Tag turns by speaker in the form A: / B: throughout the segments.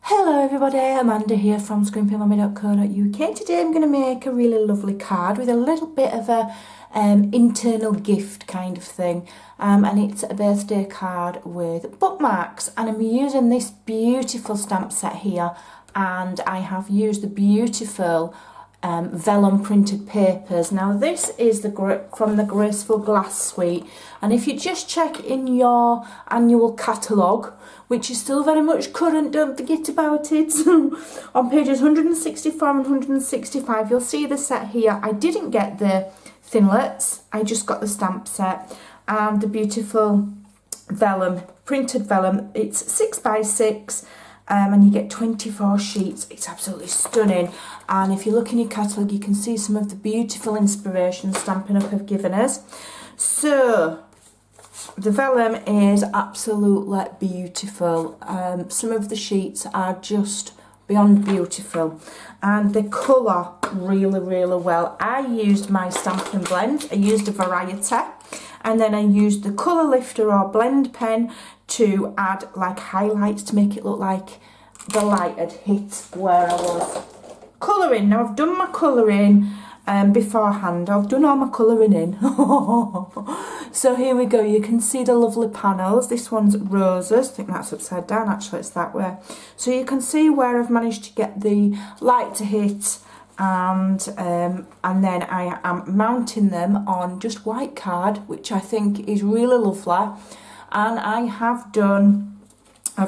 A: Hello everybody, Amanda here from Scrimpingmommy.co.uk. Today I'm going to make a really lovely card with a little bit of a internal gift kind of thing, and it's a birthday card with bookmarks, and I'm using this beautiful stamp set here, and I have used the beautiful vellum printed papers. Now this is from the Graceful Glass suite, and if you just check in your annual catalogue, which is still very much current, don't forget about it, on pages 164 and 165 you'll see the set here. I didn't get the thinlets, I just got the stamp set and the beautiful vellum, printed vellum. It's 6 by 6 and you get 24 sheets. It's absolutely stunning, and if you look in your catalogue you can see some of the beautiful inspiration Stampin' Up have given us. So the vellum is absolutely beautiful. Some of the sheets are just beyond beautiful, and they colour really well. I used my Stampin' Blend, I used a variety, and then I used the colour lifter or blend pen to add like highlights to make it look like the light had hit where I was colouring. Now I've done my colouring beforehand, I've done all my colouring in. So here we go, you can see the lovely panels. This one's roses, I think that's upside down, actually it's that way. So you can see where I've managed to get the light to hit, and then I am mounting them on just white card, which I think is really lovely. And I've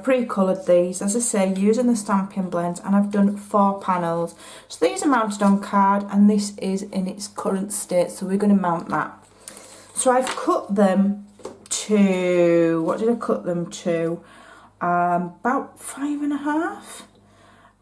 A: pre-coloured these, as I say, using the Stampin' Blends, and I've done 4 panels. So these are mounted on card, and this is in its current state, so we're going to mount that. So I've cut them to, what did I cut them to? About 5.5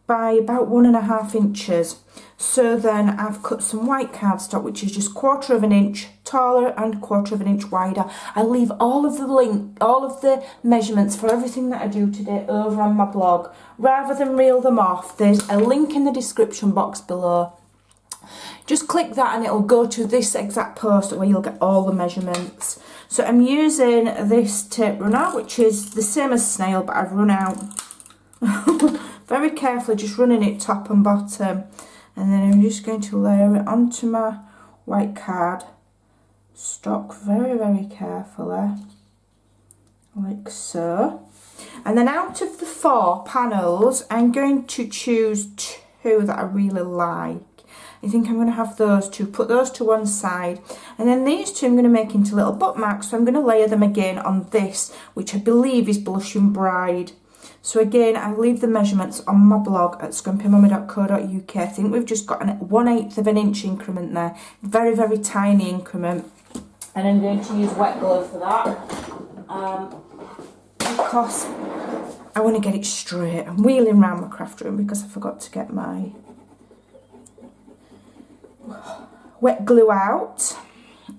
A: by about 1.5 inches. So then I've cut some white cardstock, which is just 1/4 inch taller and 1/4 inch wider. I leave all of the measurements for everything that I do today over on my blog, rather than reel them off. There's a link in the description box below. Just click that and it'll go to this exact post where you'll get all the measurements. So I'm using this tape runner, which is the same as snail, but I've run out very carefully, just running it top and bottom. And then I'm just going to layer it onto my white card stock very carefully, like so. And then out of the 4 panels, I'm going to choose 2 that I really like. I think I'm going to have those 2, put those to one side, and then these 2 I'm going to make into little bookmarks. So I'm going to layer them again on this, which I believe is Blushing Bride. So again, I leave the measurements on my blog at scrimpingmommy.co.uk. I think we've just got 1/8 of an inch increment there, very tiny increment, and I'm going to use wet glue for that because I want to get it straight. I'm wheeling around my craft room because I forgot to get my wet glue out.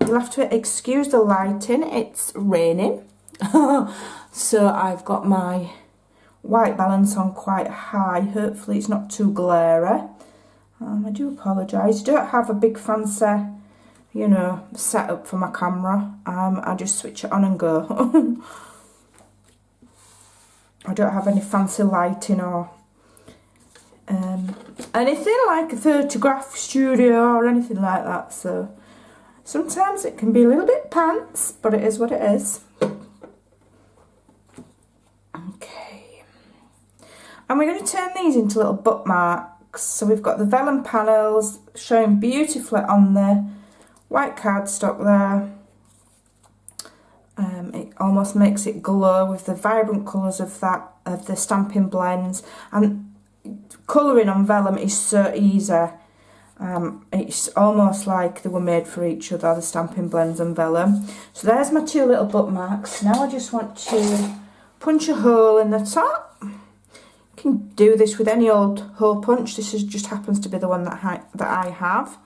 A: You'll have to excuse the lighting, it's raining. So I've got my white balance on quite high, hopefully it's not too glary. I do apologise, I don't have a big fancy, you know, setup for my camera. I just switch it on and go. I don't have any fancy lighting or anything like a photograph studio or anything like that, so sometimes it can be a little bit pants, but it is what it is. Okay, and we're going to turn these into little bookmarks. So we've got the vellum panels showing beautifully on the white cardstock there. It almost makes it glow with the vibrant colours of the Stampin' Blends, and colouring on vellum is so easy. It's almost like they were made for each other, the Stampin' Blends and vellum. So there's my 2 little bookmarks. Now I just want to punch a hole in the top. You can do this with any old hole punch. This just happens to be the one that I have.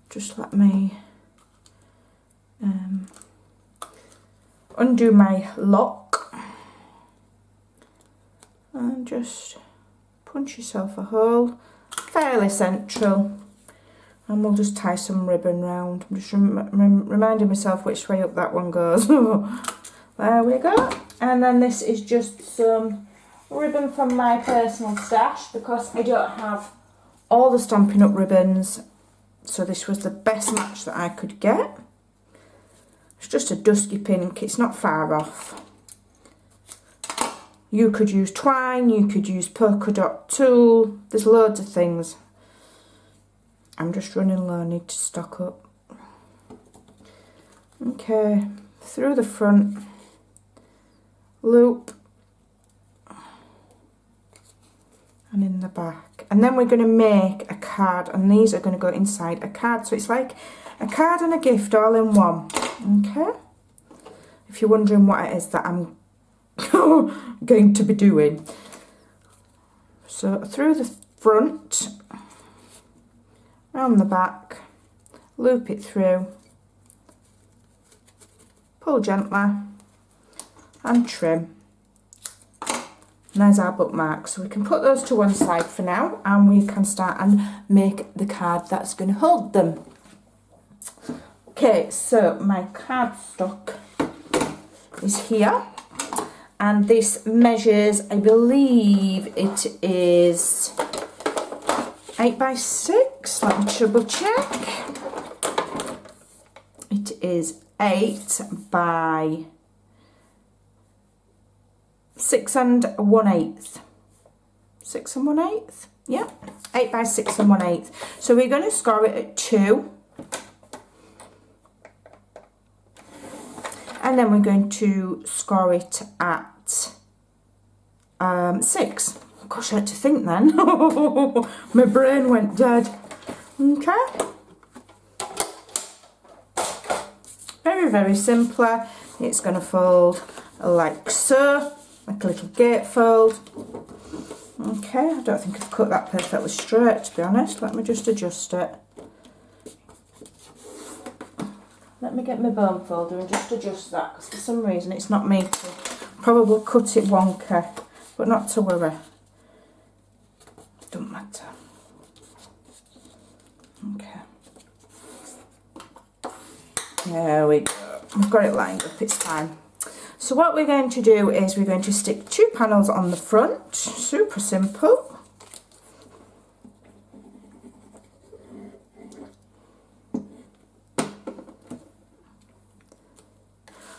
A: Just let me undo my lock and just punch yourself a hole, fairly central, and we'll just tie some ribbon round. I'm just reminding myself which way up that one goes. There we go. And then this is just some ribbon from my personal stash because I don't have all the Stampin' Up ribbons, so this was the best match that I could get. It's just a dusky pink, it's not far off. You could use twine, you could use polka dot tulle, there's loads of things. I'm just running low, I need to stock up. Okay, through the front, loop, and in the back. And then we're going to make a card, and these are going to go inside a card. So it's like a card and a gift all in one. Okay? If you're wondering what it is that I'm going to be doing. So through the front, round the back, loop it through, pull gently, and trim. And there's our bookmarks. So we can put those to one side for now, and we can start and make the card that's going to hold them. Okay, so my cardstock is here, and this measures, I believe it is 8 by 6. Let me double check. It is 8 by 6 1/8. 6 1/8? Yeah, 8 by 6 1/8. So we're going to score it at 2. And then we're going to score it at 6. Gosh, I had to think then. My brain went dead. Okay. Very, very simple. It's going to fold like so. Like a little gatefold. Okay, I don't think I've cut that perfectly straight, to be honest. Let me just adjust it. Let me get my bone folder and just adjust that, because for some reason it's not me to probably cut it wonky, but not to worry. Don't matter. Okay. There we go. We've got it lined up, it's fine. So what we're going to do is we're going to stick 2 panels on the front, super simple.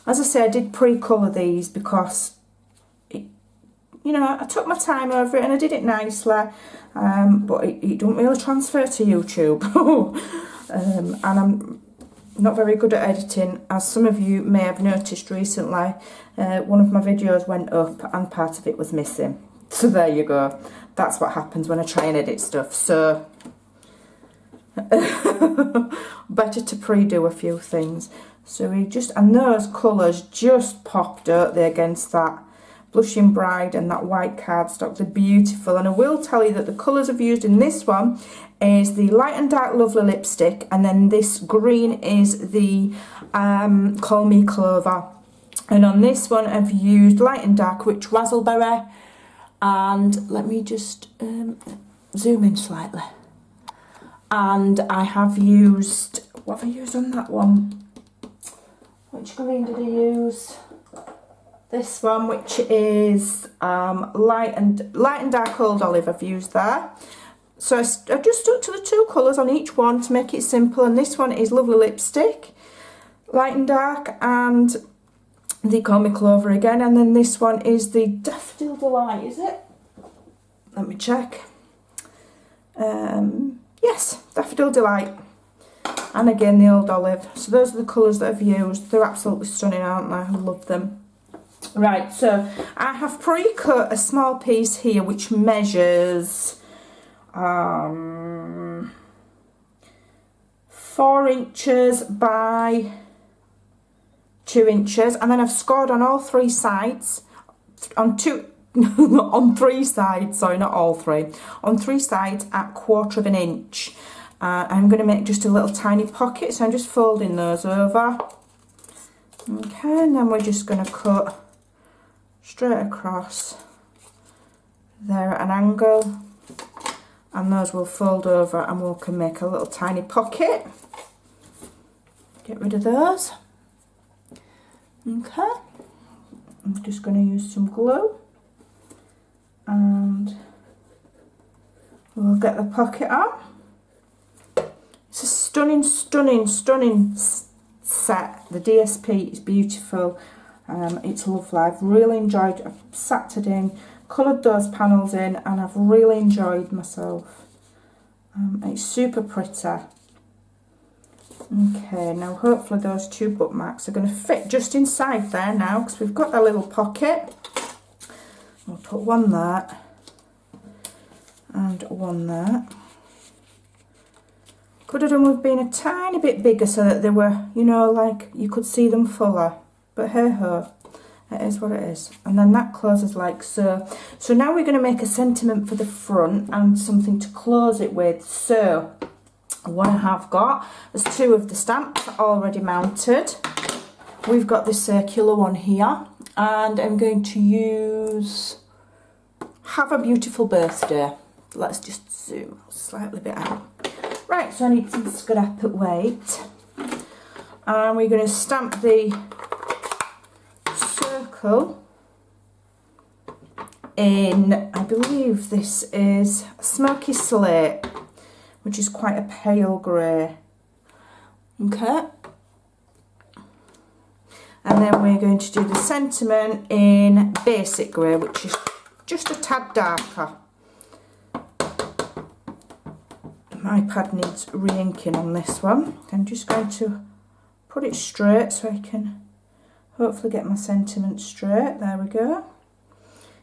A: As I say, I did pre-colour these because, you know, I took my time over it and I did it nicely, but it don't really transfer to YouTube. And I'm not very good at editing, as some of you may have noticed recently. One of my videos went up and part of it was missing. So there you go. That's what happens when I try and edit stuff. So better to pre-do a few things. So we just, and those colours just popped, don't they, against that Blushing Bride and that white cardstock. They're beautiful, and I will tell you that the colours I've used in this one is the Light and Dark Lovely lipstick, and then this green is the Call Me Clover. And on this one I've used Light and Dark Rich Razzleberry, and let me just zoom in slightly. And I have used, what have I used on that one? Which green did I use? This one, which is light and dark old olive, I've used there. So I've just stuck to the 2 colours on each one to make it simple. And this one is Lovely Lipstick, light and dark, and the Call Me Clover again. And then this one is the Daffodil Delight, is it? Let me check. Yes, Daffodil Delight. And again, the old olive. So those are the colours that I've used. They're absolutely stunning, aren't they? I love them. Right, so I have pre-cut a small piece here which measures 4 inches by 2 inches, and then I've scored on all 3 sides, on 3 sides, sorry, not all 3, on 3 sides at 1/4 inch. I'm going to make just a little tiny pocket, so I'm just folding those over. Okay, and then we're just going to cut straight across there at an angle, and those will fold over and we can make a little tiny pocket. Get rid of those. Okay, I'm just going to use some glue and we'll get the pocket on. It's a stunning, stunning, stunning set. The DSP is beautiful. It's lovely. I've really enjoyed it. I've sat it in, coloured those panels in, and I've really enjoyed myself. It's super pretty. Okay, now hopefully those 2 bookmarks are going to fit just inside there now, because we've got that little pocket. I'll put one there and one there. Could have done with being a tiny bit bigger so that they were, you know, like you could see them fuller. But hey ho, it is what it is. And then that closes like so. So now we're going to make a sentiment for the front and something to close it with. So what I have got is 2 of the stamps already mounted. We've got this circular one here, and I'm going to use Have a Beautiful Birthday. Let's just zoom slightly bit out. Right, so I need some scrap weight, and we're going to stamp the circle in, I believe this is Smoky Slate, which is quite a pale grey. Okay. And then we're going to do the sentiment in Basic Grey, which is just a tad darker. My pad needs re-inking on this one. I'm just going to put it straight so I can hopefully get my sentiment straight. There we go.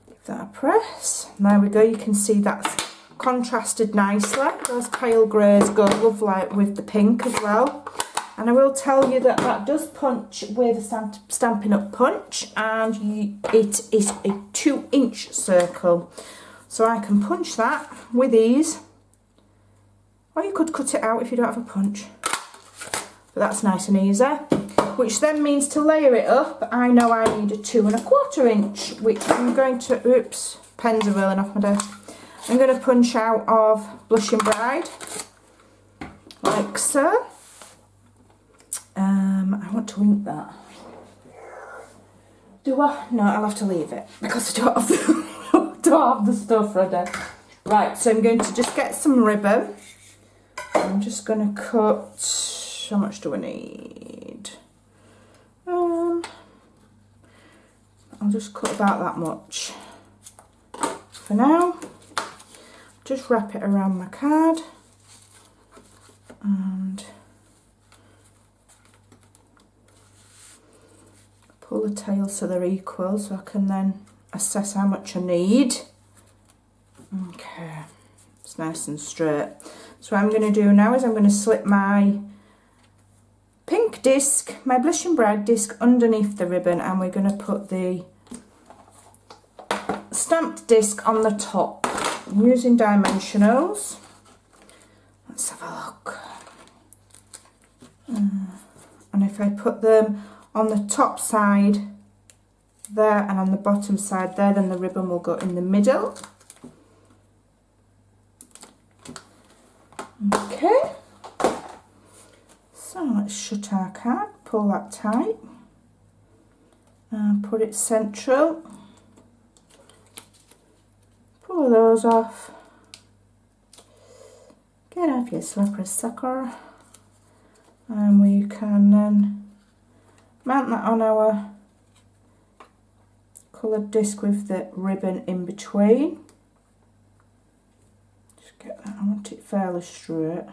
A: Give that a press. And there we go. You can see that's contrasted nicely. Those pale greys go lovely with the pink as well. And I will tell you that that does punch with a Stampin' Up punch, and it is a 2-inch circle. So I can punch that with ease. Or you could cut it out if you don't have a punch. But that's nice and easy. Which then means to layer it up, I know I need a 2 1/4 inch, which I'm going to, oops, pens are rolling off my desk. I'm going to punch out of Blushing Bride, like so. I want to ink that. Do I? No, I'll have to leave it because I don't have the stuff ready. Right, so I'm going to just get some ribbon. I'm just going to cut, how much do I need? I'll just cut about that much for now. Just wrap it around my card and pull the tails so they're equal, so I can then assess how much I need. Okay, it's nice and straight. So what I'm going to do now is I'm going to slip my pink disc, my Blushing Bride disc, underneath the ribbon, and we're going to put the stamped disc on the top. I'm using dimensionals. Let's have a look. And if I put them on the top side there and on the bottom side there, then the ribbon will go in the middle. Okay, so let's shut our card, pull that tight and put it central. Pull those off. Get off your slippery sucker, and we can then mount that on our coloured disc with the ribbon in between. Just get that, I want it fairly straight.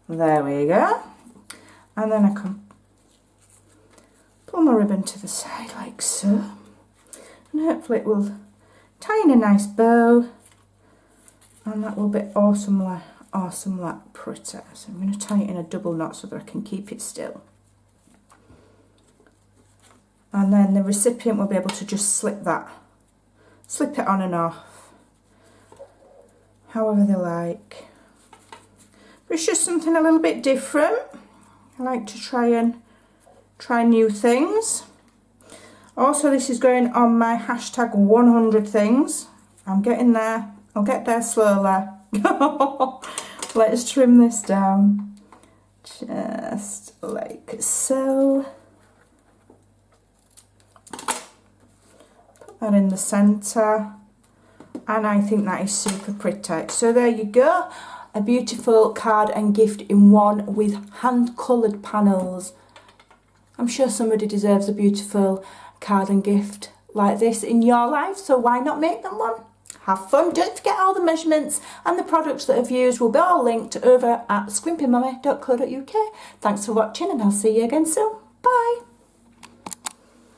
A: There we go. And then I can pull my ribbon to the side like so. And hopefully it will tie in a nice bow. And that will be awesomely pretty. So I'm going to tie it in a double knot so that I can keep it still. And then the recipient will be able to just slip it on and off, however they like. But it's just something a little bit different. I like to try new things. Also, this is going on my hashtag 100 things. I'm getting there. I'll get there slowly. Let's trim this down, just like so. Put that in the centre. and I think that is super pretty. So there you go, a beautiful card and gift in one with hand coloured panels. I'm sure somebody deserves a beautiful card and gift like this in your life, so why not make them one? Have fun. Don't forget all the measurements and the products that I've used will be all linked over at scrimpingmommy.co.uk. Thanks for watching and I'll see you again soon. Bye.